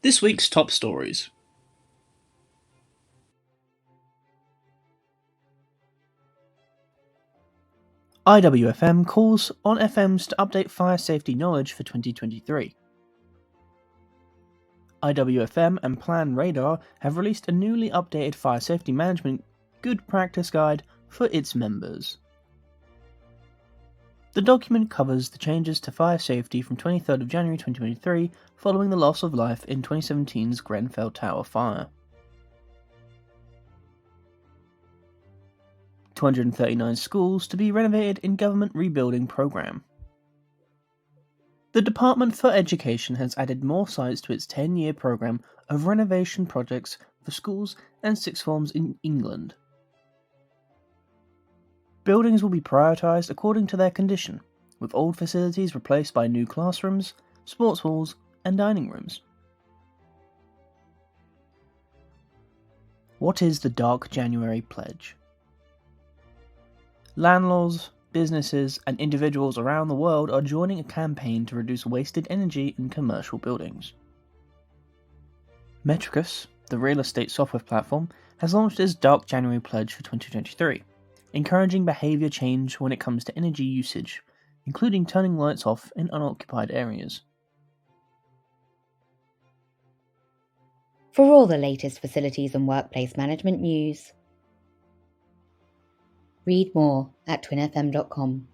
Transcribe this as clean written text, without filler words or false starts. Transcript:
This week's top stories. IWFM calls on FMs to update fire safety knowledge for 2023. IWFM and Plan Radar have released a newly updated fire safety management good practice guide for its members. The document covers the changes to fire safety from 23rd of January 2023 following the loss of life in 2017's Grenfell Tower fire. 239 schools to be renovated in government rebuilding programme. The Department for Education has added more sites to its 10-year programme of renovation projects for schools and sixth forms in England. Buildings will be prioritised according to their condition, with old facilities replaced by new classrooms, sports halls and dining rooms. What is the Dark January Pledge? Landlords, businesses and individuals around the world are joining a campaign to reduce wasted energy in commercial buildings. Metricus, the real estate software platform, has launched its Dark January Pledge for 2023, encouraging behaviour change when it comes to energy usage, including turning lights off in unoccupied areas. For all the latest facilities and workplace management news, read more at TWinFM.com.